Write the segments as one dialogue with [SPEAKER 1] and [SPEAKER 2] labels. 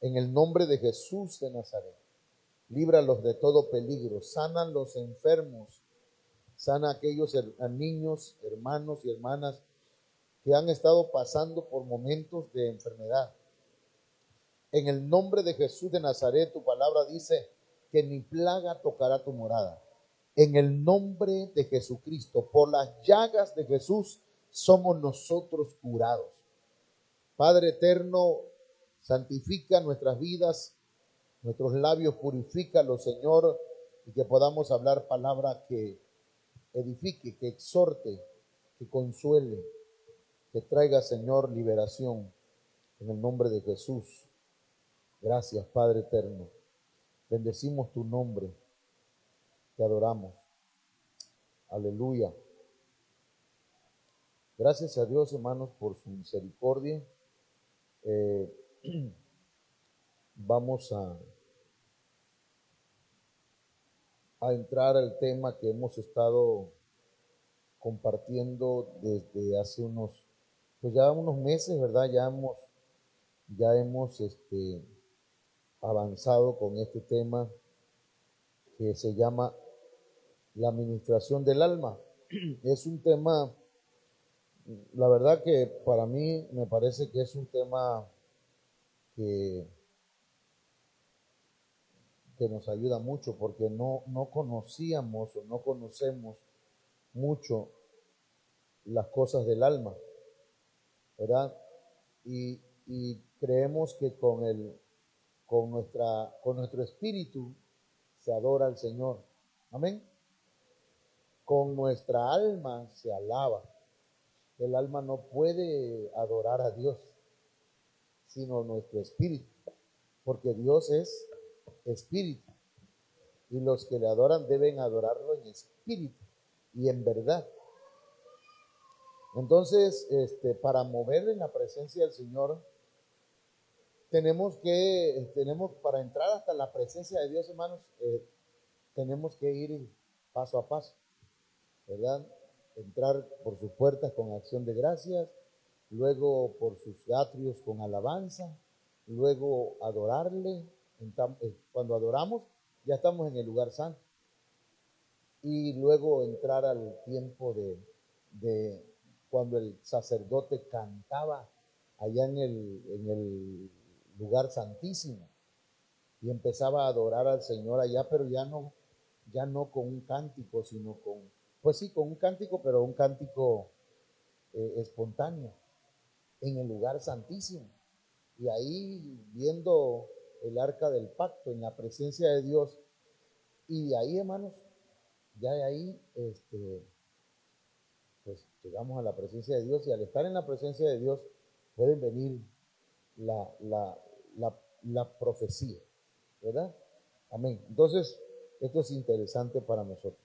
[SPEAKER 1] En el nombre de Jesús de Nazaret, líbralos de todo peligro, sana los enfermos, sana a aquellos niños, hermanos y hermanas que han estado pasando por momentos de enfermedad. En el nombre de Jesús de Nazaret, tu palabra dice que ni plaga tocará tu morada. En el nombre de Jesucristo, por las llagas de Jesús, somos nosotros curados. Padre eterno, santifica nuestras vidas, nuestros labios, purifícalos, Señor, y que podamos hablar palabra que edifique, que exhorte, que consuele, que traiga, Señor, liberación. En el nombre de Jesús. Gracias, Padre eterno. Bendecimos tu nombre. Te adoramos. Aleluya. Gracias a Dios, hermanos, por su misericordia. Vamos a entrar al tema que hemos estado compartiendo desde hace pues ya unos meses, ¿verdad? Ya hemos avanzado con este tema que se llama la administración del alma. Es un tema, la verdad que para mí me parece que es un tema que nos ayuda mucho porque no conocíamos o no conocemos mucho las cosas del alma, ¿verdad? Y creemos que con nuestro espíritu se adora al Señor. Amén. Con nuestra alma se alaba. El alma no puede adorar a Dios, sino nuestro espíritu, porque Dios es espíritu. Y los que le adoran deben adorarlo en espíritu y en verdad. Entonces, para mover en la presencia del Señor, tenemos para entrar hasta la presencia de Dios, hermanos, tenemos que ir paso a paso, ¿verdad? Entrar por sus puertas con acción de gracias, luego por sus atrios con alabanza, luego adorarle. Cuando adoramos, ya estamos en el lugar santo. Y luego entrar al tiempo de cuando el sacerdote cantaba allá en el lugar santísimo y empezaba a adorar al Señor allá, pero ya no con un cántico, sino pues sí, con un cántico, pero un cántico espontáneo en el lugar santísimo. Y ahí viendo el arca del pacto en la presencia de Dios. Y de ahí, hermanos, ya de ahí, pues llegamos a la presencia de Dios, y al estar en la presencia de Dios pueden venir la profecía, ¿verdad? Amén. Entonces, esto es interesante para nosotros.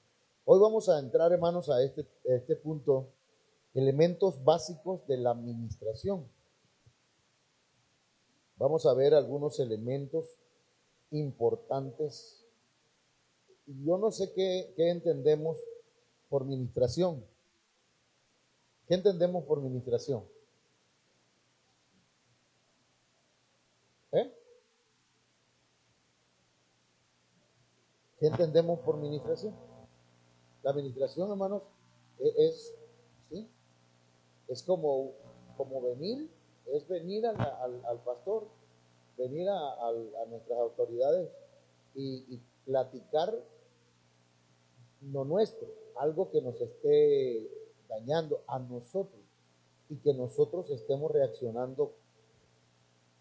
[SPEAKER 1] Hoy vamos a entrar, hermanos, a este punto, elementos básicos de la administración. Vamos a ver algunos elementos importantes. Yo no sé qué entendemos por ministración. ¿Qué entendemos por ministración? ¿Eh? ¿Qué entendemos por ministración? La administración, hermanos, ¿sí? Es como venir, es venir al pastor, venir a nuestras autoridades y platicar lo nuestro, algo que nos esté dañando a nosotros. y que nosotros estemos reaccionando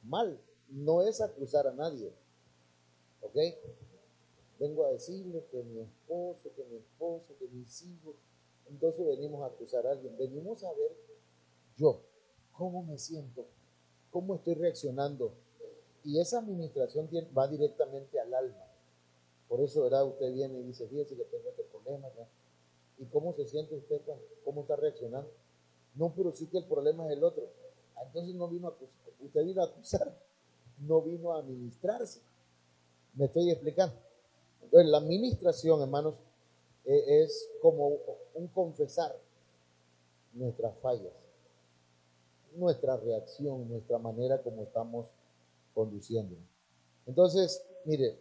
[SPEAKER 1] mal. No es acusar a nadie, ¿ok? Vengo a decirle que mi esposo, que mis hijos. Entonces venimos a acusar a alguien. Venimos a ver yo, cómo me siento, cómo estoy reaccionando. Y esa administración va directamente al alma. Por eso, ¿verdad? Usted viene y dice, fíjese que tengo este problema, ¿verdad? ¿Y cómo se siente usted? ¿Cómo está reaccionando? No, pero sí que el problema es el otro. Entonces no vino a acusar. Usted vino a acusar, no vino a administrarse. ¿Me estoy explicando? Entonces, la administración, hermanos, es como un confesar nuestras fallas, nuestra reacción, nuestra manera como estamos conduciendo. Entonces, mire,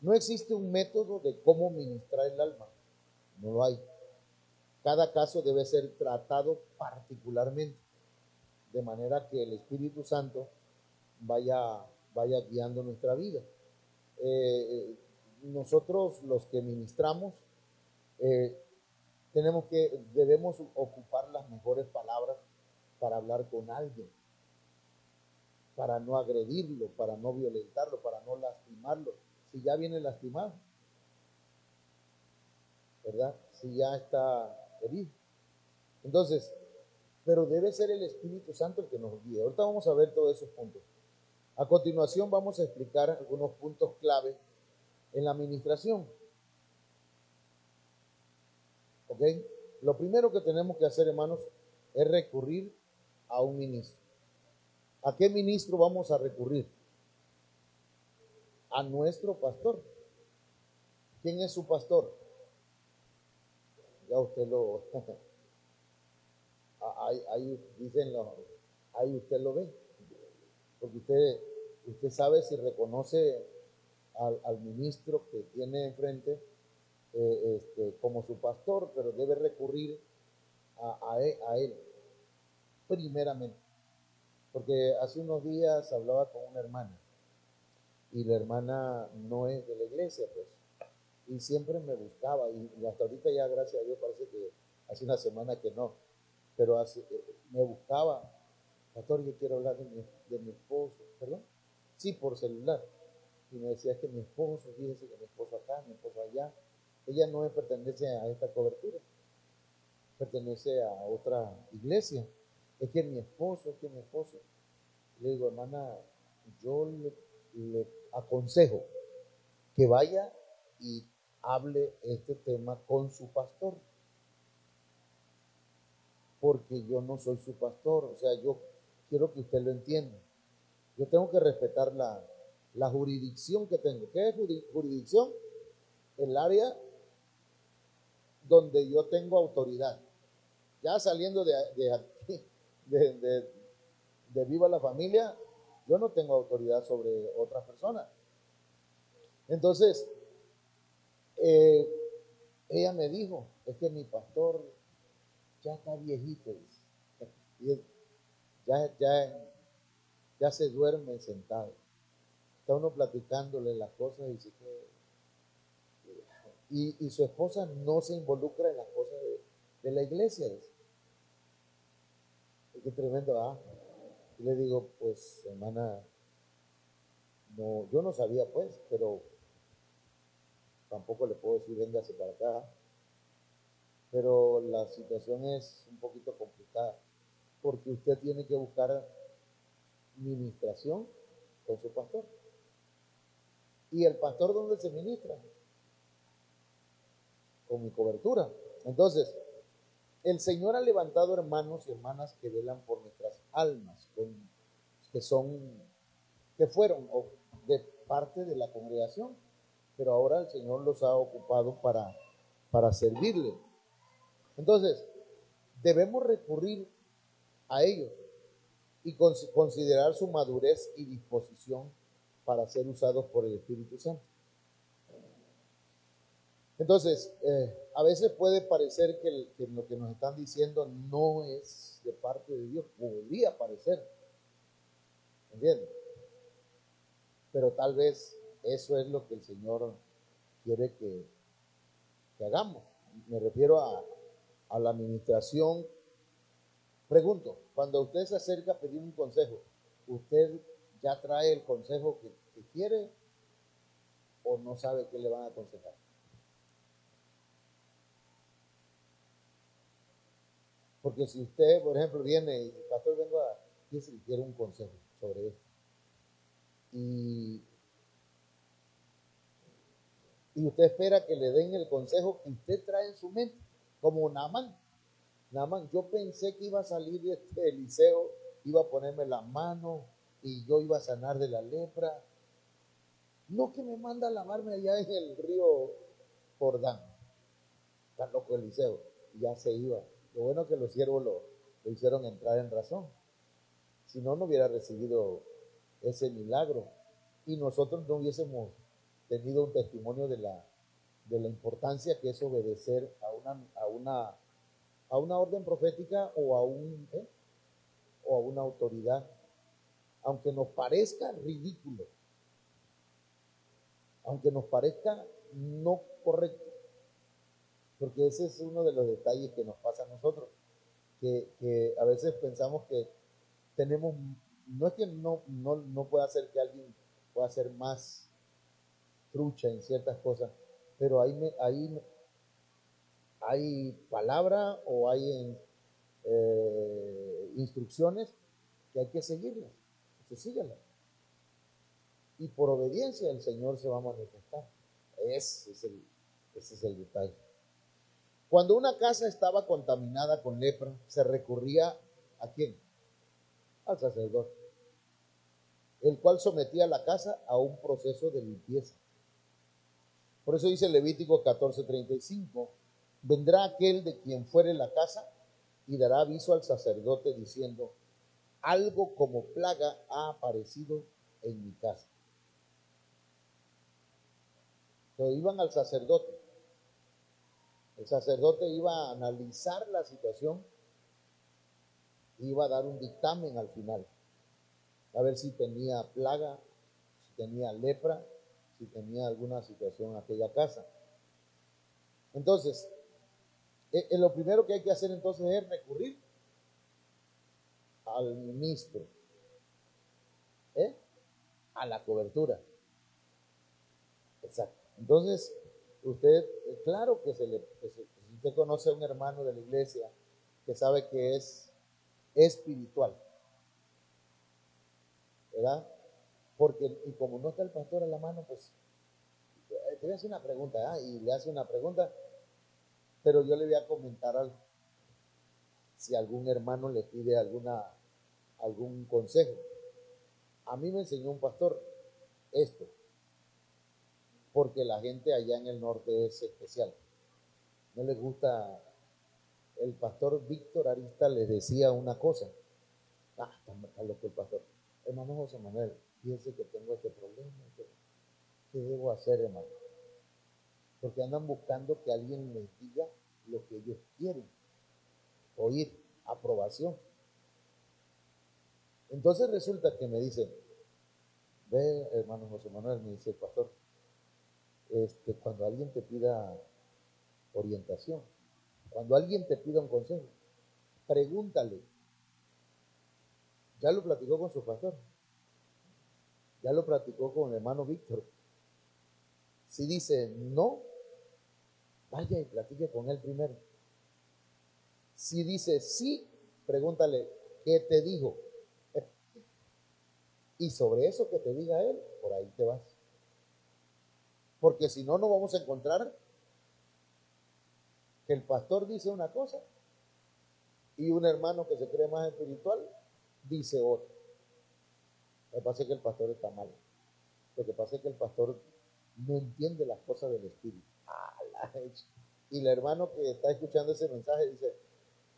[SPEAKER 1] no existe un método de cómo ministrar el alma, no lo hay. Cada caso debe ser tratado particularmente, de manera que el Espíritu Santo vaya guiando nuestra vida. Nosotros los que ministramos, eh, debemos ocupar las mejores palabras para hablar con alguien, para no agredirlo, para no violentarlo, para no lastimarlo. Si ya viene lastimado, ¿verdad? Si ya está herido. Entonces, pero debe ser el Espíritu Santo el que nos guíe. Ahorita vamos a ver todos esos puntos. A continuación vamos a explicar algunos puntos clave en la administración. ¿Ok? Lo primero que tenemos que hacer, hermanos, es recurrir a un ministro. ¿A qué ministro vamos a recurrir? A nuestro pastor. ¿Quién es su pastor? Ya usted lo... ahí dicen, ahí usted lo ve. Porque usted sabe si reconoce al ministro que tiene enfrente como su pastor, pero debe recurrir a él primeramente. Porque hace unos días hablaba con una hermana y la hermana no es de la iglesia, pues, y siempre me buscaba y hasta ahorita ya, gracias a Dios, parece que hace una semana que no, pero me buscaba, pastor, yo quiero hablar de mi esposo, ¿perdón? Sí, por celular, y me decía, es que mi esposo, fíjese que mi esposo acá, mi esposo allá, ella no pertenece a esta cobertura, pertenece a otra iglesia, es que mi esposo, le digo, hermana, yo le aconsejo que vaya y hable este tema con su pastor, porque yo no soy su pastor, o sea, yo quiero que usted lo entienda. Yo tengo que respetar la jurisdicción que tengo. ¿Qué es jurisdicción? El área donde yo tengo autoridad. Ya saliendo de aquí, de Viva la Familia, yo no tengo autoridad sobre otras personas. Entonces, eh, ella me dijo, es que mi pastor ya está viejito, y ya se duerme sentado. Está uno platicándole las cosas y dice y su esposa no se involucra en las cosas de la iglesia. Qué tremendo, ¿ah? Y le digo, pues, hermana, no, yo no sabía, pues, pero tampoco le puedo decir, véngase para acá. Pero la situación es un poquito complicada, porque usted tiene que buscar ministración con su pastor. ¿Y el pastor dónde se ministra? Con mi cobertura. Entonces, el Señor ha levantado hermanos y hermanas que velan por nuestras almas, que son, que fueron de parte de la congregación, pero ahora el Señor los ha ocupado para servirle. Entonces, debemos recurrir a ellos y considerar su madurez y disposición para ser usados por el Espíritu Santo. Entonces, a veces puede parecer que lo que nos están diciendo no es de parte de Dios, podría parecer, ¿entiendes? Pero tal vez eso es lo que el Señor quiere que hagamos. Me refiero a la administración Pregunto, cuando usted se acerca a pedir un consejo, ¿usted ya trae el consejo que quiere o no sabe qué le van a aconsejar? Porque si usted, por ejemplo, viene y dice, pastor, vengo a decir, quiero un consejo sobre esto. Y, y usted espera que le den el consejo que usted trae en su mente, como Naamán. Naamán, yo pensé que iba a salir de este Eliseo, iba a ponerme la mano y yo iba a sanar de la lepra. No que me manda a lavarme allá en el río Jordán. Está loco Eliseo. Ya se iba. Lo bueno que los siervos lo hicieron entrar en razón. Si no, no hubiera recibido ese milagro. Y nosotros no hubiésemos tenido un testimonio de la importancia que es obedecer a una orden profética o a una autoridad. Aunque nos parezca ridículo, aunque nos parezca no correcto, porque ese es uno de los detalles que nos pasa a nosotros, que a veces pensamos que tenemos, no es que no pueda ser que alguien pueda ser más trucha en ciertas cosas, pero hay palabra o hay instrucciones que hay que seguirlas, que se síganlas. Y por obediencia el Señor se va a manifestar. Ese es el detalle. Cuando una casa estaba contaminada con lepra, se recurría ¿a quién? Al sacerdote, el cual sometía la casa a un proceso de limpieza. Por eso dice Levítico 14:35, vendrá aquel de quien fuere la casa y dará aviso al sacerdote diciendo, algo como plaga ha aparecido en mi casa. Entonces iban al sacerdote. El sacerdote iba a analizar la situación y iba a dar un dictamen al final, a ver si tenía plaga, si tenía lepra, si tenía alguna situación en aquella casa. Entonces, lo primero que hay que hacer entonces es recurrir al ministro, ¿eh? A la cobertura. Exacto. Entonces, usted, claro que si usted conoce a un hermano de la iglesia que sabe que es espiritual, ¿verdad? Porque, y como no está el pastor a la mano, pues, te voy a hacer una pregunta, ¿eh? Y le hace una pregunta, pero yo le voy a comentar algo. Si algún hermano le pide algún consejo. A mí me enseñó un pastor esto, porque la gente allá en el norte es especial. No les gusta. El pastor Víctor Arista les decía una cosa. Está loco el pastor. Hermano José Manuel, fíjense que tengo este problema. ¿Qué debo hacer, hermano? Porque andan buscando que alguien les diga lo que ellos quieren oír, aprobación. Entonces resulta que me dice, ve, hermano José Manuel, me dice el pastor, cuando alguien te pida orientación, cuando alguien te pida un consejo, pregúntale. Ya lo platicó con su pastor, ya lo platicó con el hermano Víctor. Si dice no, vaya y platique con él primero. Si dice sí, pregúntale, ¿qué te dijo? Y sobre eso que te diga él, por ahí te vas. Porque si no, no vamos a encontrar que el pastor dice una cosa y un hermano que se cree más espiritual dice otra. Lo que pasa es que el pastor está mal. Lo que pasa es que el pastor no entiende las cosas del espíritu. Y el hermano que está escuchando ese mensaje dice,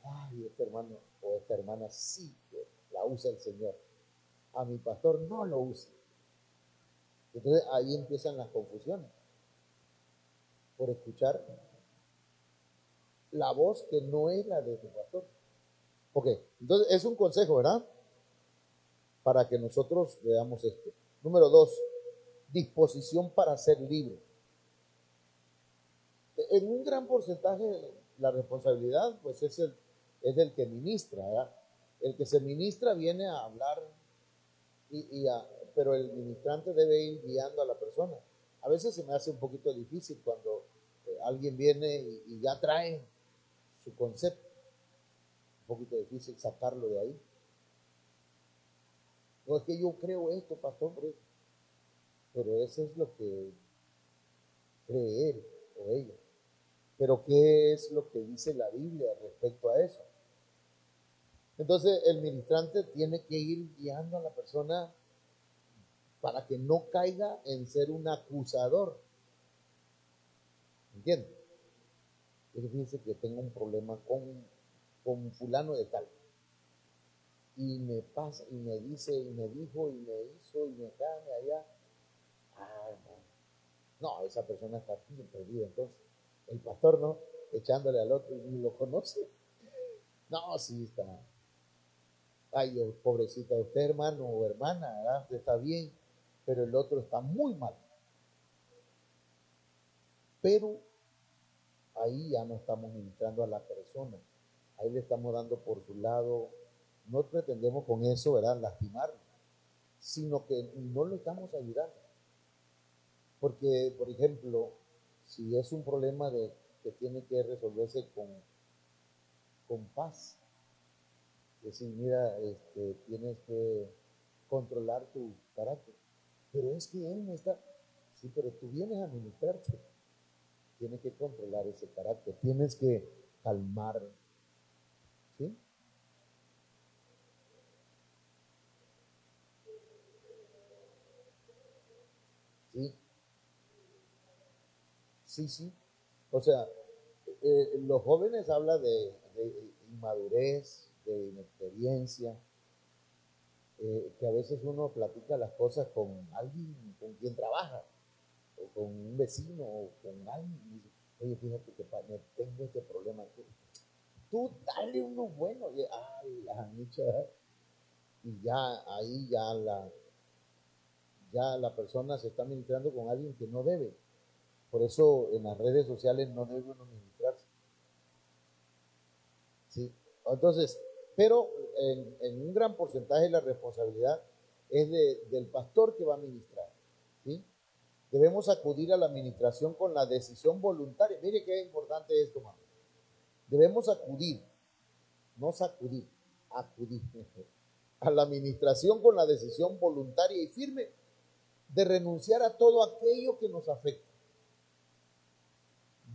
[SPEAKER 1] ay, este hermano o esta hermana sí que la usa el Señor. A mi pastor no lo usa. Entonces ahí empiezan las confusiones. Por escuchar la voz que no es la de tu pastor. Ok, entonces es un consejo, ¿verdad? Para que nosotros veamos esto. Número 2, disposición para ser libre. En un gran porcentaje la responsabilidad pues es del que ministra, ¿verdad? El que se ministra viene a hablar, pero el ministrante debe ir guiando a la persona. A veces se me hace un poquito difícil cuando alguien viene y ya trae su concepto. Un poquito difícil sacarlo de ahí. No es que yo creo esto, pastor, pero eso es lo que cree él o ella. Pero ¿qué es lo que dice la Biblia respecto a eso? Entonces el ministrante tiene que ir guiando a la persona para que no caiga en ser un acusador. ¿Entiendes? Fíjense que tengo un problema con fulano de tal. Y me pasa, y me dice, y me dijo, y me hizo, y me cae allá. Ah, no, esa persona está bien perdida. Entonces, el pastor no, echándole al otro y ni lo conoce. No, sí está. Ay, pobrecita usted, hermano o hermana, ¿verdad? Usted está bien, pero el otro está muy mal. Pero ahí ya no estamos ministrando a la persona. Ahí le estamos dando por su lado. No pretendemos con eso, ¿verdad?, lastimarlo, sino que no le estamos ayudando. Porque, por ejemplo, si es un problema que tiene que resolverse con paz, es decir, mira, tienes que controlar tu carácter. Pero es que él no está. Sí, pero tú vienes a ministrarte. Tienes que controlar ese carácter. Tienes que calmar. ¿Sí? Sí, sí, sí. O sea, los jóvenes hablan de inmadurez, de inexperiencia, que a veces uno platica las cosas con alguien con quien trabaja, o con un vecino, o con alguien, y dice, oye, fíjate que tengo este problema. Tú dale uno bueno, y, la micha, y ya ahí ya la persona se está ministrando con alguien que no debe. Por eso en las redes sociales no debe uno ministrarse. ¿Sí? Entonces, pero en un gran porcentaje la responsabilidad es del pastor que va a ministrar. ¿Sí? Debemos acudir a la administración con la decisión voluntaria. Mire qué importante es esto, mano. Debemos acudir, no sacudir, acudir a la administración con la decisión voluntaria y firme de renunciar a todo aquello que nos afecta.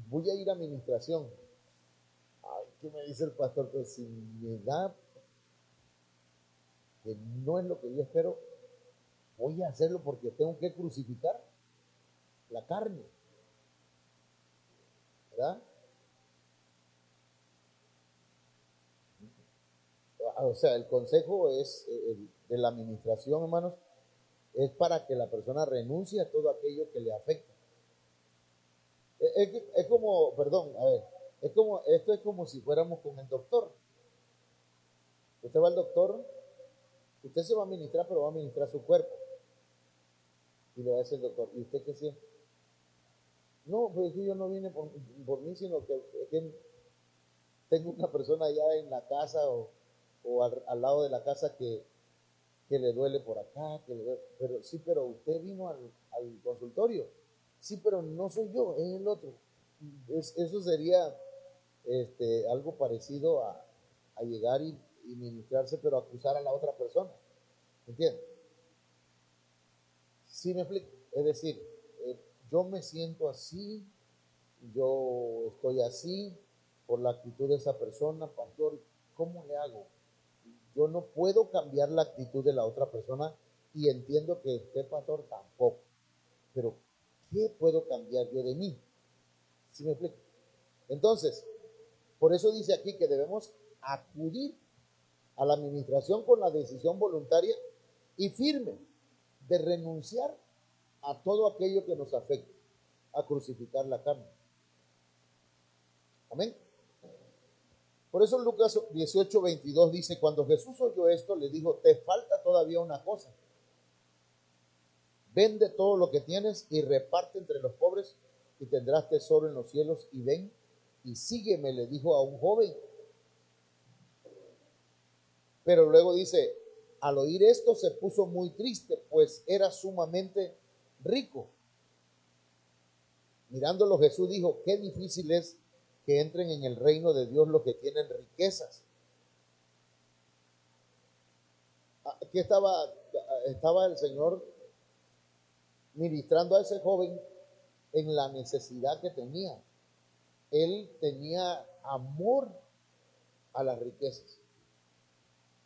[SPEAKER 1] Voy a ir a administración. Ay, ¿qué me dice el pastor? Pues si me da que no es lo que yo espero, voy a hacerlo porque tengo que crucificar la carne, ¿verdad? O sea, el consejo es de la administración, hermanos, es para que la persona renuncie a todo aquello que le afecta. Es como, perdón, a ver, esto es como si fuéramos con el doctor. Usted va al doctor, usted se va a ministrar, pero va a ministrar su cuerpo. Y le va a decir el doctor, ¿y usted qué siente? No, pues es que yo no vine por mí, sino que, es que tengo una persona allá en la casa o al lado de la casa que le duele por acá, pero sí, pero usted vino al consultorio. Sí, pero no soy yo, es el otro. Eso sería algo parecido a llegar y ministrarse, pero acusar a la otra persona. ¿Entiendes? Sí me explico. Es decir, yo me siento así, yo estoy así por la actitud de esa persona, pastor, ¿cómo le hago? Yo no puedo cambiar la actitud de la otra persona y entiendo que usted, pastor, tampoco. Pero, ¿qué puedo cambiar yo de mí? ¿Sí me explico? Entonces, por eso dice aquí que debemos acudir a la administración con la decisión voluntaria y firme de renunciar a todo aquello que nos afecte, a crucificar la carne. Amén. Por eso Lucas 18:22 dice, cuando Jesús oyó esto, le dijo, te falta todavía una cosa. Vende todo lo que tienes y reparte entre los pobres y tendrás tesoro en los cielos, y ven y sígueme, le dijo a un joven. Pero luego dice, al oír esto se puso muy triste, pues era sumamente rico. Mirándolo Jesús dijo, qué difícil es que entren en el reino de Dios los que tienen riquezas. Aquí estaba el Señor ministrando a ese joven en la necesidad que tenía. Él tenía amor a las riquezas.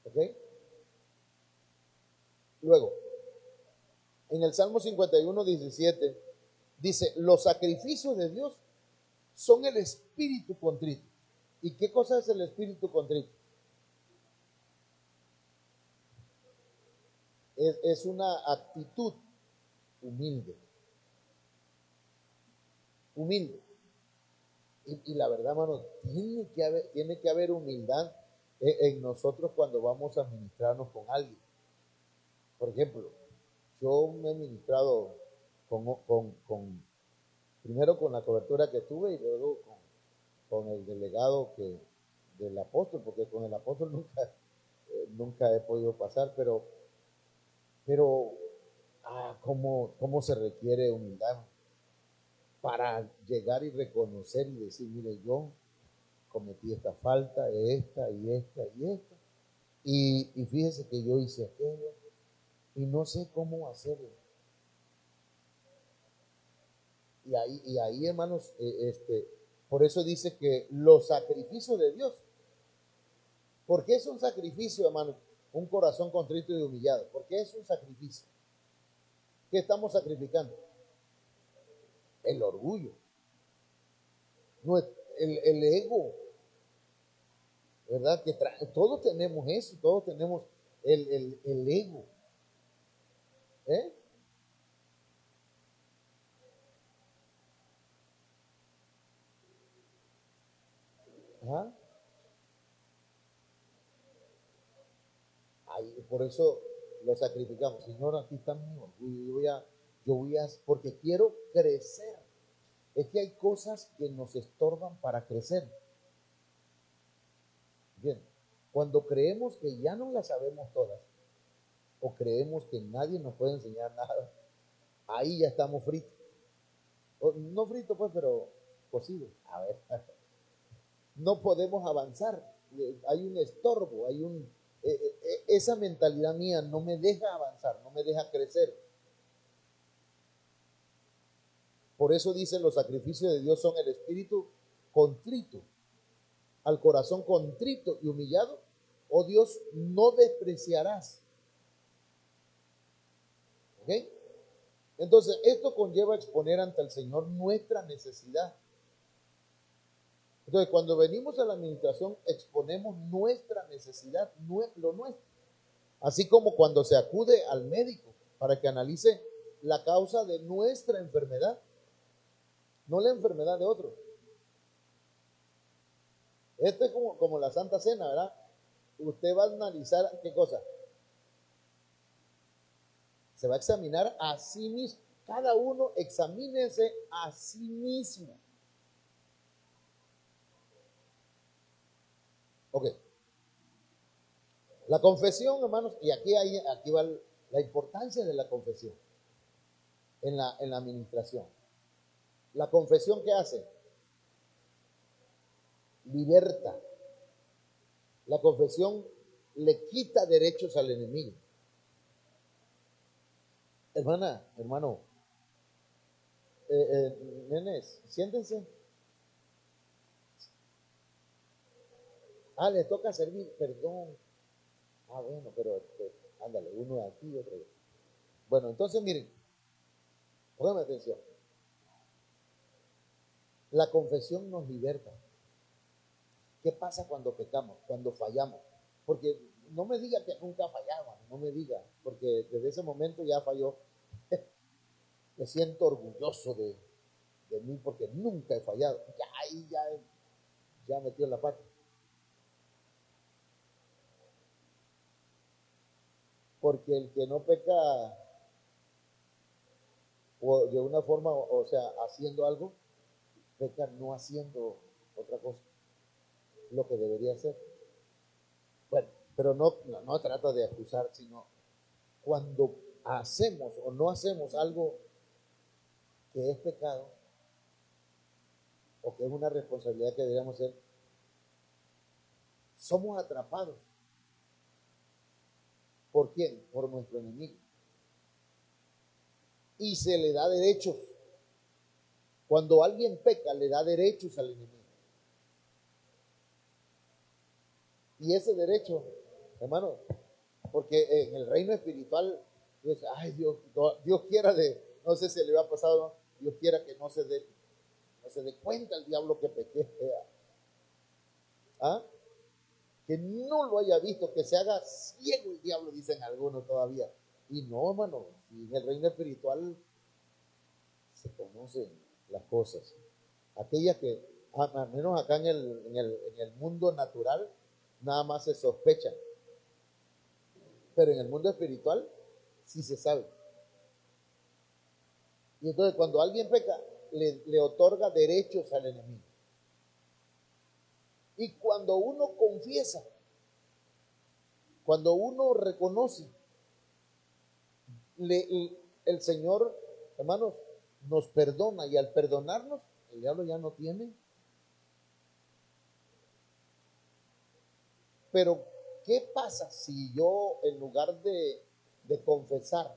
[SPEAKER 1] ¿Ok? Luego, en el Salmo 51:17 dice, los sacrificios de Dios son el espíritu contrito. ¿Y qué cosa es el espíritu contrito? Es una actitud humilde. Humilde. Y la verdad, hermano, tiene que haber humildad en nosotros cuando vamos a ministrarnos con alguien. Por ejemplo, yo me he ministrado primero con la cobertura que tuve y luego con el delegado del apóstol, porque con el apóstol nunca he podido pasar, pero cómo se requiere humildad para llegar y reconocer y decir, mire, yo cometí esta falta, esta y esta y esta, y fíjese que yo hice aquello y no sé cómo hacerlo. Y ahí hermanos, por eso dice que los sacrificios de Dios, ¿por qué es un sacrificio, hermanos? Un corazón contrito y humillado. ¿Por qué es un sacrificio? ¿Qué estamos sacrificando? El orgullo, no, el ego, ¿verdad? Todos tenemos eso, todos tenemos el ego. ¿Eh? Ajá. Ahí, por eso lo sacrificamos. Señor, aquí está mi orgullo. Porque quiero crecer. Es que hay cosas que nos estorban para crecer. Bien, cuando creemos que ya no las sabemos todas, o creemos que nadie nos puede enseñar nada, ahí ya estamos fritos. No fritos, pues, pero cocidos. A ver, no podemos avanzar. Hay un estorbo, esa mentalidad mía no me deja avanzar, no me deja crecer. Por eso dicen los sacrificios de Dios son el espíritu contrito, al corazón contrito y humillado, oh Dios, no despreciarás. ¿Ok? Entonces, esto conlleva exponer ante el Señor nuestra necesidad. Entonces, cuando venimos a la administración, exponemos nuestra necesidad, lo nuestro. Así como cuando se acude al médico para que analice la causa de nuestra enfermedad, no la enfermedad de otro. Esto es como la Santa Cena, ¿verdad? Usted va a analizar qué cosa. Se va a examinar a sí mismo. Cada uno examínese a sí mismo. Ok. La confesión, hermanos, y aquí va la importancia de la confesión en la administración. La confesión, ¿qué hace? Liberta. La confesión le quita derechos al enemigo. Hermana, hermano, nenes, siéntense. Les toca servir, perdón. Bueno, pero ándale, uno aquí, otro allá. Bueno, entonces miren, pónganme atención. La confesión nos liberta. ¿Qué pasa cuando pecamos, cuando fallamos? Porque no me diga que nunca fallaba, no me diga, porque desde ese momento ya falló. Me siento orgulloso de mí porque nunca he fallado. Ya ahí ya metió la pata. Porque el que no peca o de una forma, o sea, haciendo algo, peca no haciendo otra cosa, lo que debería hacer. Bueno, Pero no trata de acusar, sino cuando hacemos o no hacemos algo que es pecado o que es una responsabilidad que deberíamos hacer, somos atrapados. ¿Por quién? Por nuestro enemigo. Y se le da derechos. Cuando alguien peca, le da derechos al enemigo. Y ese derecho, hermano, porque en el reino espiritual, pues, ay, Dios quiera no sé si le va a pasar, ¿no? Dios quiera que no se dé cuenta el diablo que pequé. ¿Ah? Que no lo haya visto, que se haga ciego el diablo, dicen algunos todavía. Y no, hermano, si en el reino espiritual se conocen las cosas. Aquellas que, al menos acá en el mundo natural, nada más se sospechan. Pero en el mundo espiritual, sí se sabe. Y entonces cuando alguien peca, le otorga derechos al enemigo. Y cuando uno confiesa, cuando uno reconoce, el Señor, hermanos, nos perdona, y al perdonarnos, el diablo ya no tiene. Pero, ¿qué pasa si yo, en lugar de confesar,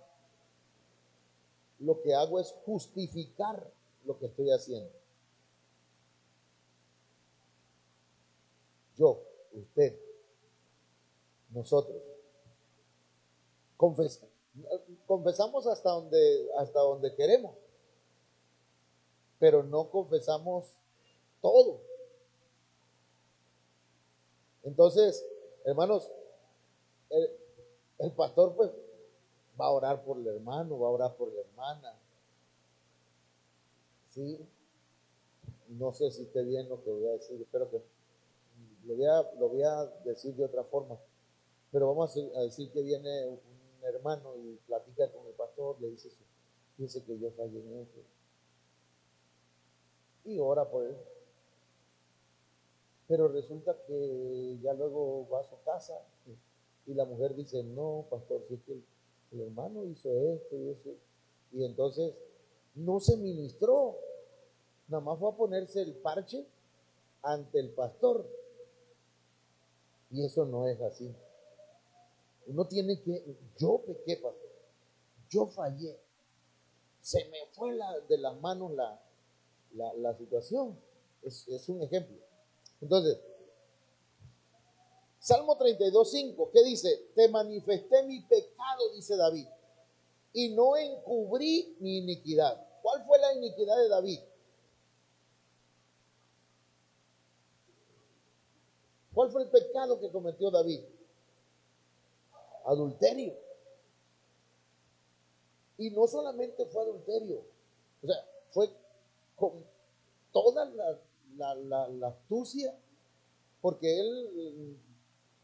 [SPEAKER 1] lo que hago es justificar lo que estoy haciendo? Yo, usted, nosotros, confesamos hasta donde queremos, pero no confesamos todo. Entonces, hermanos, el, el pastor pues va a orar por el hermano, va a orar por la hermana, ¿sí? No sé si esté bien lo que voy a decir, espero que lo voy a decir de otra forma, pero vamos a decir que viene un hermano y platica con el pastor, le dice que yo fallé en esto, y ora por él. Pero resulta que ya luego va a su casa y la mujer dice, no, pastor, si es que el hermano hizo esto y eso. Y entonces no se ministró, nada más fue a ponerse el parche ante el pastor. Y eso no es así. Uno tiene yo pequé, pastor, yo fallé, se me fue de las manos la situación. Es un ejemplo. Entonces, Salmo 32:5, ¿qué dice? Te manifesté mi pecado, dice David, y no encubrí mi iniquidad. ¿Cuál fue la iniquidad de David? ¿Cuál fue el pecado que cometió David? Adulterio. Y no solamente fue adulterio, o sea, fue con toda la astucia, porque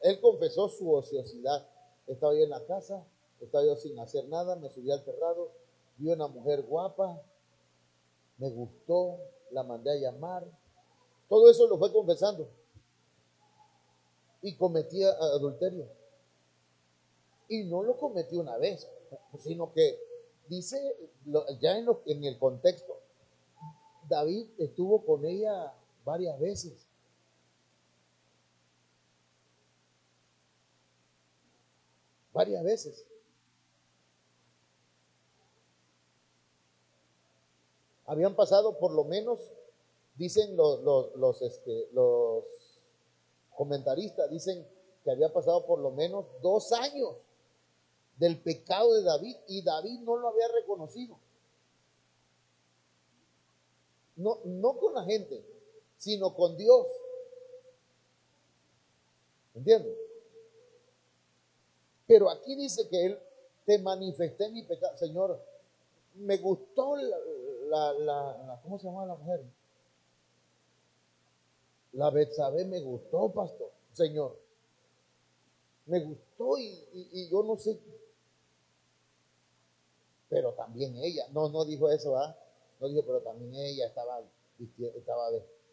[SPEAKER 1] él confesó su ociosidad. Estaba yo en la casa, estaba yo sin hacer nada, me subí al terrado, vi una mujer guapa, me gustó, la mandé a llamar. Todo eso lo fue confesando. Y cometía adulterio. Y no lo cometió una vez, sino que dice, ya en el contexto, David estuvo con ella varias veces. Varias veces. Habían pasado por lo menos, dicen los comentaristas, dicen que había pasado por lo menos 2 años del pecado de David, y David no lo había reconocido. No con la gente, sino con Dios. ¿Entiendes? Pero aquí dice que él, te manifesté mi pecado. Señor, me gustó ¿cómo se llama la mujer? La Betsabé me gustó, pastor, Señor. Me gustó y yo no sé, pero también ella. No dijo eso, ¿ah? No dijo, pero también ella estaba.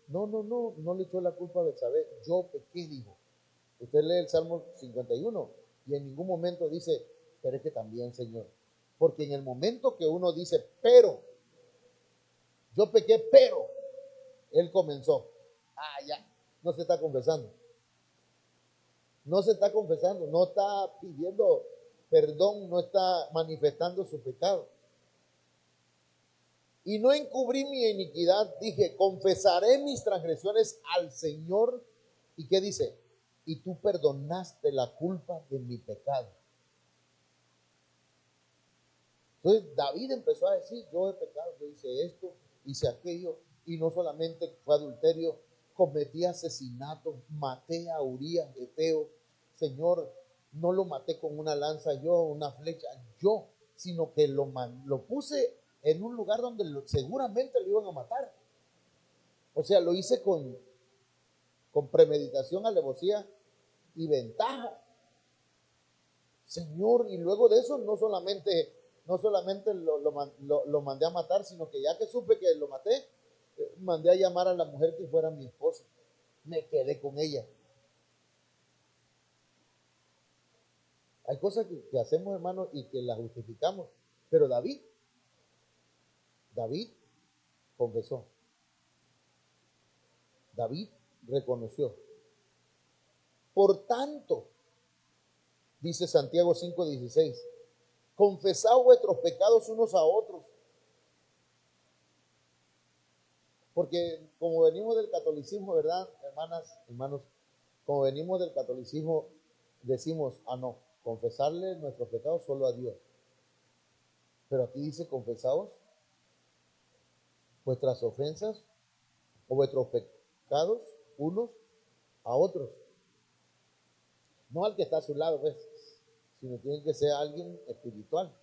[SPEAKER 1] No le echó la culpa a Betsabé. Yo pequé, dijo. Usted lee el Salmo 51 y en ningún momento dice, pero es que también, Señor. Porque en el momento que uno dice, pero, yo pequé, pero, Él comenzó. Ya, no se está confesando. No se está confesando, no está pidiendo perdón, no está manifestando su pecado. Y no encubrí mi iniquidad, dije, confesaré mis transgresiones al Señor. ¿Y qué dice? Y tú perdonaste la culpa de mi pecado. Entonces David empezó a decir, yo he pecado, yo hice esto, hice aquello, y no solamente fue adulterio, cometí asesinato, maté a Urías Eteo. Señor, no lo maté con una lanza yo, una flecha yo, sino que lo puse en un lugar donde seguramente lo iban a matar. O sea, lo hice con premeditación, alevosía y ventaja. Señor, y luego de eso no solamente lo mandé a matar, sino que ya que supe que lo maté, mandé a llamar a la mujer que fuera mi esposa. Me quedé con ella. Hay cosas que hacemos, hermanos, y que las justificamos. Pero David confesó. David reconoció. Por tanto, dice Santiago 5:16, confesad vuestros pecados unos a otros. Porque como venimos del catolicismo, ¿verdad, hermanas, hermanos? Como venimos del catolicismo, decimos, no, confesarle nuestros pecados solo a Dios. Pero aquí dice, confesaos vuestras ofensas o vuestros pecados unos a otros. No al que está a su lado, pues, sino tiene que ser alguien espiritual.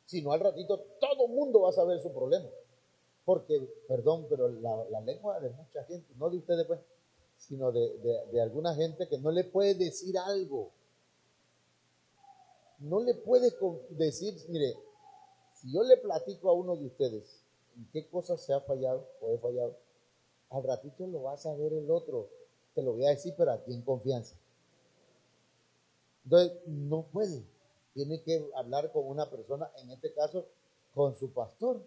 [SPEAKER 1] Si no, al ratito todo el mundo va a saber su problema. Porque, perdón, pero la lengua de mucha gente, no de ustedes, pues, sino de alguna gente que no le puede decir algo. No le puede decir, mire, si yo le platico a uno de ustedes en qué cosas se ha fallado o he fallado, al ratito lo va a saber el otro. Te lo voy a decir, pero aquí en confianza. Entonces, no puede. Tiene que hablar con una persona, en este caso, con su pastor.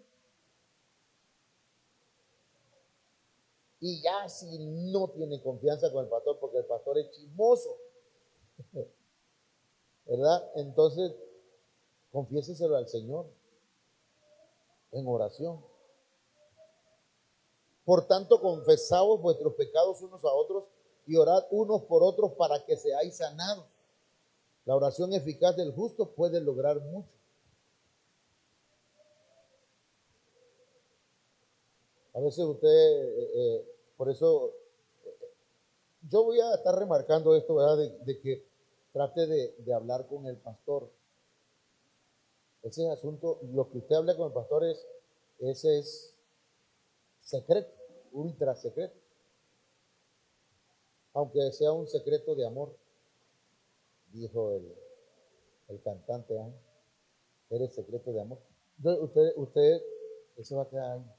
[SPEAKER 1] Y ya si no tiene confianza con el pastor, porque el pastor es chismoso, ¿verdad? Entonces, confiéseselo al Señor en oración. Por tanto, confesaos vuestros pecados unos a otros y orad unos por otros para que seáis sanados. La oración eficaz del justo puede lograr mucho. A veces usted, por eso, yo voy a estar remarcando esto, ¿verdad? De que trate de hablar con el pastor. Ese asunto, lo que usted habla con el pastor ese es secreto, ultra secreto. Aunque sea un secreto de amor, dijo el cantante, eres secreto de amor. Entonces, usted, eso va a quedar ahí.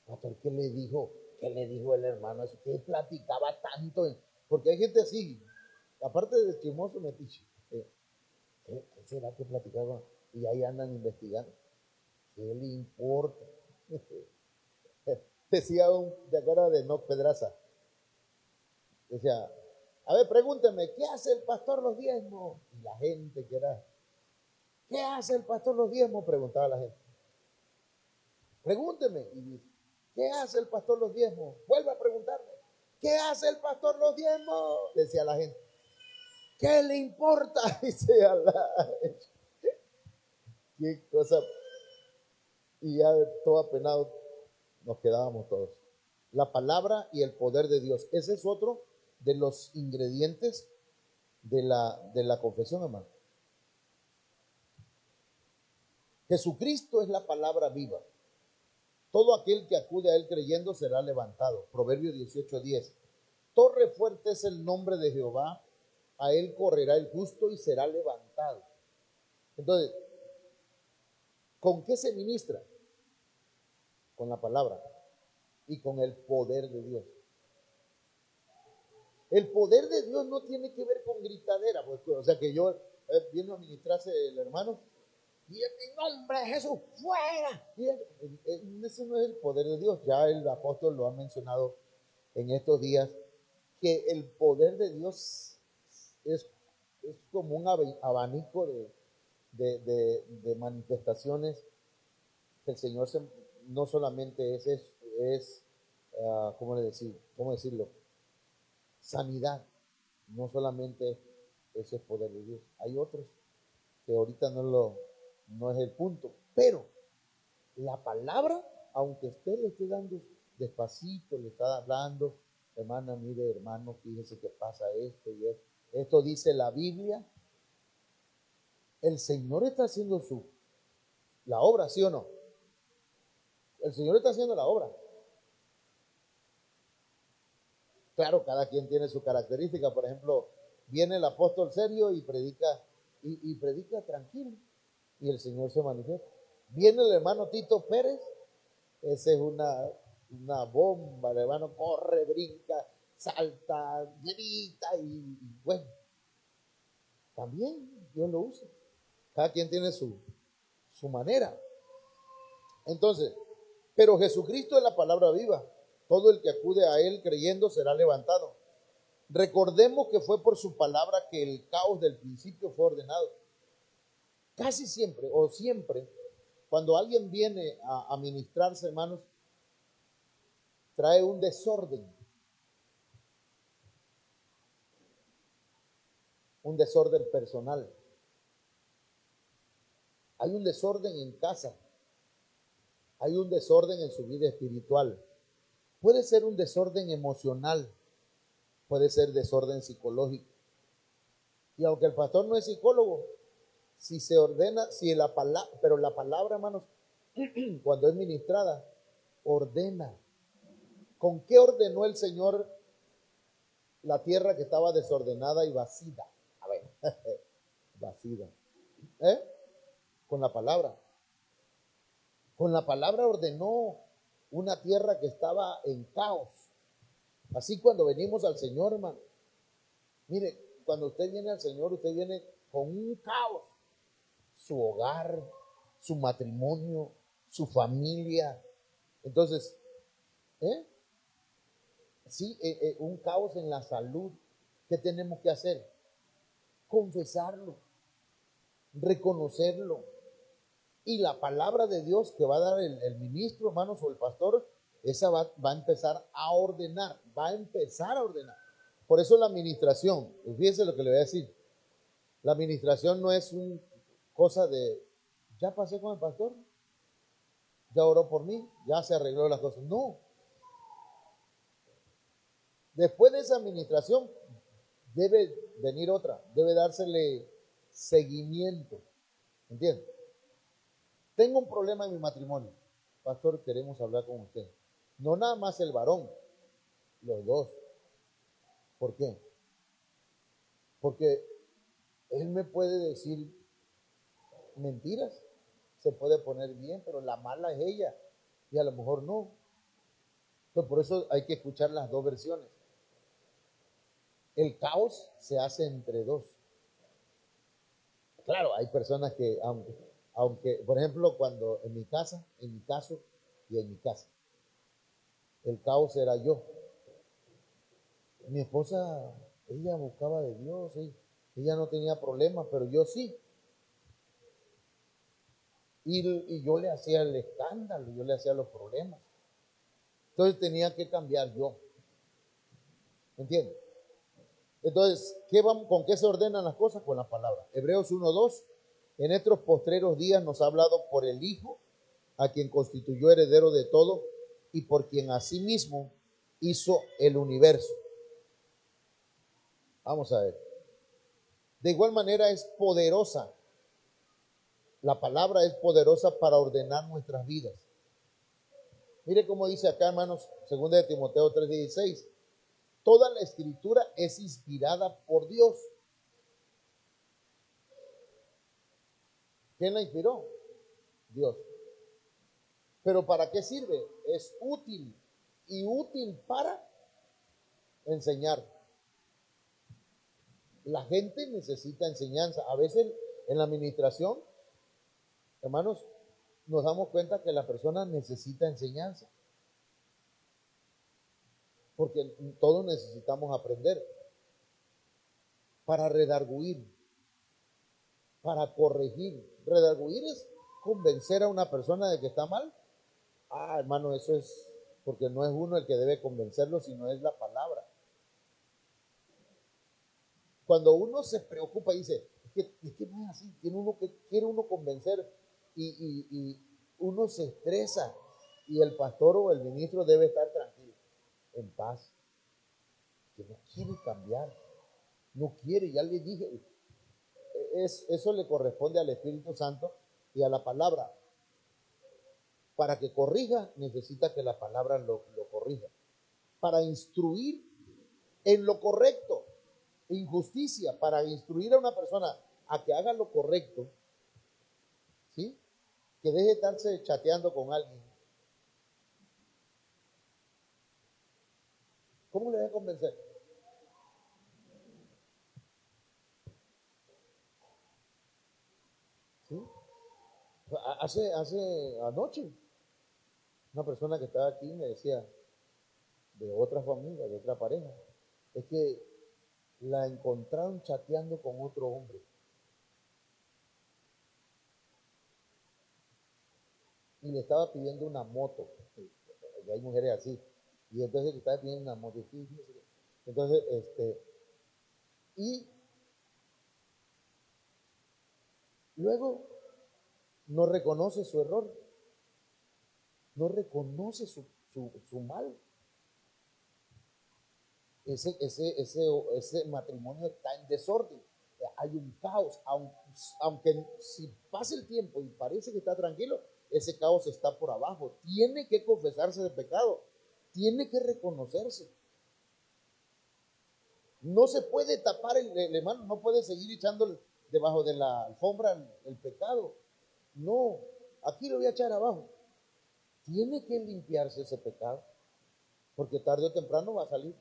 [SPEAKER 1] Pastor, ¿qué le dijo? ¿Qué le dijo el hermano? Eso que platicaba tanto. Porque hay gente así, aparte de chismoso, metiche. ¿Qué será que platicaba? Y ahí andan investigando. ¿Qué le importa? Decía ¿te acuerdas de No Pedraza? Decía, a ver, pregúnteme, ¿qué hace el pastor los diezmos? Y la gente que era, ¿qué hace el pastor los diezmos? Preguntaba la gente. Pregúnteme. Y dice, ¿qué hace el pastor los diezmos? Vuelve a preguntarme. ¿Qué hace el pastor los diezmos? Decía la gente. ¿Qué le importa? Dice a qué cosa. Y ya todo apenado nos quedábamos todos. La palabra y el poder de Dios. Ese es otro de los ingredientes de la confesión, hermano. Jesucristo es la palabra viva. Todo aquel que acude a él creyendo será levantado. Proverbios 18:10. Torre fuerte es el nombre de Jehová, a él correrá el justo y será levantado. Entonces, ¿con qué se ministra? Con la palabra y con el poder de Dios. El poder de Dios no tiene que ver con gritadera, pues, o sea que yo viendo a ministrarse el hermano y en nombre de Jesús, fuera. Ese no es el poder de Dios. Ya el apóstol lo ha mencionado en estos días, que el poder de Dios es, es como un abanico de manifestaciones que el Señor no solamente ¿cómo cómo decirlo? Sanidad, no solamente ese es poder de Dios. Hay otros que ahorita no es el punto, pero la palabra, aunque usted le esté dando despacito, le está hablando, hermana, mire, hermano, fíjese que pasa esto y esto. Esto dice la Biblia. El Señor está haciendo la obra, ¿sí o no? El Señor está haciendo la obra. Claro, cada quien tiene su característica. Por ejemplo, viene el apóstol serio y predica tranquilo, y el Señor se manifiesta. Viene el hermano Tito Pérez, ese es una bomba, el hermano corre, brinca, salta, grita y bueno, también Dios lo usa. Cada quien tiene su manera. Entonces, pero Jesucristo es la palabra viva. Todo el que acude a Él creyendo será levantado. Recordemos que fue por su palabra que el caos del principio fue ordenado. Casi siempre o siempre, cuando alguien viene a ministrarse, hermanos, trae un desorden personal. Hay un desorden en casa, hay un desorden en su vida espiritual. Puede ser un desorden emocional, puede ser desorden psicológico. Y aunque el pastor no es psicólogo, si se ordena, pero la palabra, hermanos, cuando es ministrada, ordena. ¿Con qué ordenó el Señor la tierra que estaba desordenada y vacía? A ver, vacía. ¿Eh? Con la palabra. Con la palabra ordenó una tierra que estaba en caos. Así cuando venimos al Señor, hermano, mire, cuando usted viene al Señor, usted viene con un caos. Su hogar, su matrimonio, su familia. Entonces, ¿eh? Sí, un caos en la salud. ¿Qué tenemos que hacer? Confesarlo, reconocerlo. Y la palabra de Dios que va a dar el ministro, hermanos, o el pastor, esa va a empezar a ordenar, va a empezar a ordenar. Por eso la administración, fíjense lo que le voy a decir, la administración no es una cosa de, ya pasé con el pastor, ya oró por mí, ya se arregló las cosas. No. Después de esa administración debe venir otra, debe dársele seguimiento. ¿Entiendes? Tengo un problema en mi matrimonio. Pastor, queremos hablar con usted. No nada más el varón, los dos. ¿Por qué? Porque él me puede decir mentiras, se puede poner bien, pero la mala es ella y a lo mejor no. Entonces, por eso hay que escuchar las dos versiones. El caos se hace entre dos. Claro, hay personas que, aunque, por ejemplo, cuando en mi caso y en mi casa, el caos era yo. Mi esposa, ella buscaba de Dios, ella no tenía problemas, pero yo sí. Y yo le hacía el escándalo, yo le hacía los problemas. Entonces tenía que cambiar yo. ¿Entiendes? Entonces, ¿con qué se ordenan las cosas? Con la palabra. Hebreos 1:2. En estos postreros días nos ha hablado por el Hijo, a quien constituyó heredero de todo y por quien asimismo hizo el universo. Vamos a ver. De igual manera es poderosa. La palabra es poderosa para ordenar nuestras vidas. Mire cómo dice acá, hermanos, 2 de Timoteo 3:16. Toda la escritura es inspirada por Dios. ¿Quién la inspiró? Dios. ¿Pero para qué sirve? Es útil y útil para enseñar. La gente necesita enseñanza. A veces en la administración, hermanos, nos damos cuenta que la persona necesita enseñanza, porque todos necesitamos aprender para redarguir, para corregir. Redarguir es convencer a una persona de que está mal. Hermano, eso es porque no es uno el que debe convencerlo, sino es la palabra. Cuando uno se preocupa y dice, es que no es así, quiere uno convencer y uno se estresa, y el pastor o el ministro debe estar tranquilo, en paz, que no quiere cambiar, no quiere, ya le dije, eso le corresponde al Espíritu Santo y a la palabra. Para que corrija, necesita que la palabra lo corrija. Para instruir en lo correcto, injusticia, para instruir a una persona a que haga lo correcto, ¿sí? Que deje de estarse chateando con alguien. ¿Cómo le voy a convencer? ¿Sí? Anoche, una persona que estaba aquí me decía, de otra familia, de otra pareja, es que la encontraron chateando con otro hombre. Y le estaba pidiendo una moto. Y hay mujeres así. Y entonces le estaba pidiendo una moto. Entonces, y luego no reconoce su error, no reconoce su mal. Ese matrimonio está en desorden. Hay un caos, aunque si pasa el tiempo y parece que está tranquilo, ese caos está por abajo. Tiene que confesarse de pecado, tiene que reconocerse. No se puede tapar el hermano, no puede seguir echando debajo de la alfombra el pecado. No, aquí lo voy a echar abajo. Tiene que limpiarse ese pecado, porque tarde o temprano va a salir.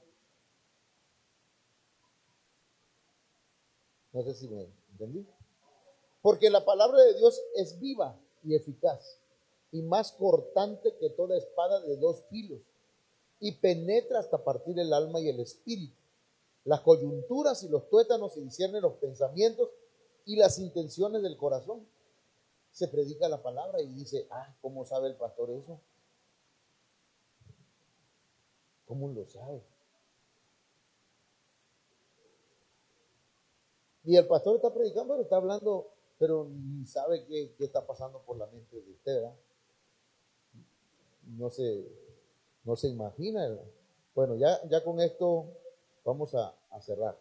[SPEAKER 1] No sé si me entendí. Porque la palabra de Dios es viva y eficaz, y más cortante que toda espada de 2 filos, y penetra hasta partir el alma y el espíritu, las coyunturas y los tuétanos, y discierne los pensamientos y las intenciones del corazón. Se predica la palabra y dice, ¿cómo sabe el pastor eso? ¿Cómo lo sabe? Y el pastor está predicando, pero está hablando, pero ni sabe qué está pasando por la mente de usted, ¿verdad? No se imagina, ¿verdad? Bueno, ya con esto vamos a cerrar.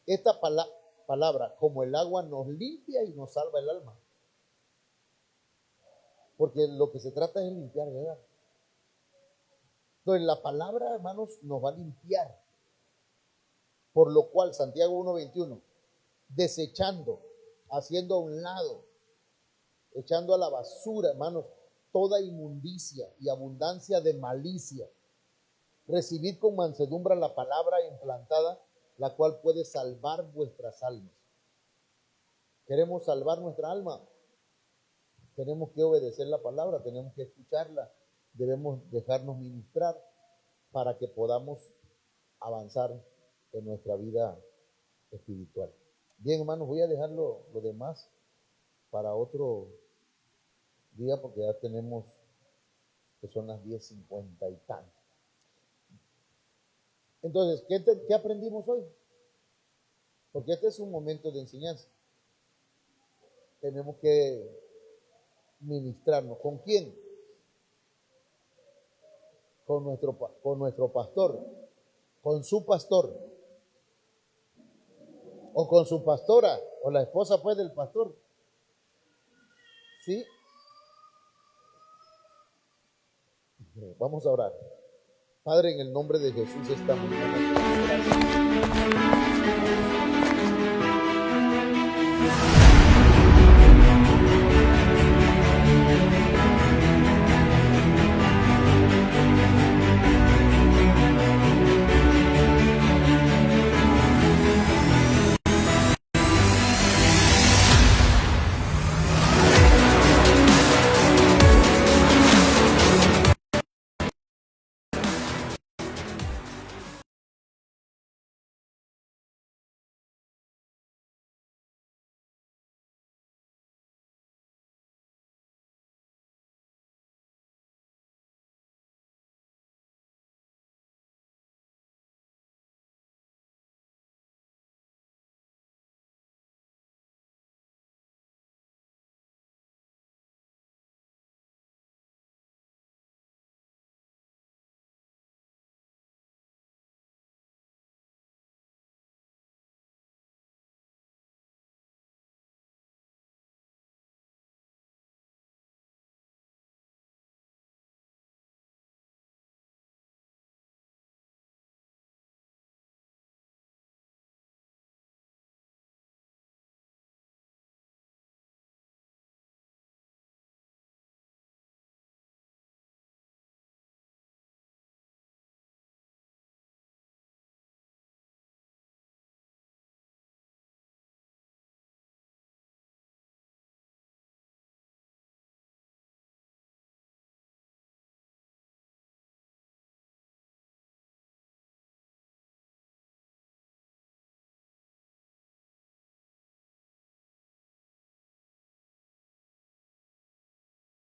[SPEAKER 1] Esta palabra, como el agua, nos limpia y nos salva el alma. Porque lo que se trata es limpiar, ¿verdad? Entonces la palabra, hermanos, nos va a limpiar. Por lo cual, Santiago 1:21, desechando, haciendo a un lado, echando a la basura, hermanos, toda inmundicia y abundancia de malicia. Recibid con mansedumbre la palabra implantada, la cual puede salvar vuestras almas. Queremos salvar nuestra alma. Tenemos que obedecer la palabra, tenemos que escucharla, debemos dejarnos ministrar para que podamos avanzar en nuestra vida espiritual. Bien, hermanos, voy a dejar lo demás para otro día porque ya tenemos que son las 10:50 y tanto. Entonces, ¿qué aprendimos hoy? Porque este es un momento de enseñanza. Tenemos que ministrarnos. ¿Con quién? Con nuestro pastor, con su pastor, o con su pastora, o la esposa pues del pastor. ¿Sí? Vamos a orar. Padre, en el nombre de Jesús esta mañana.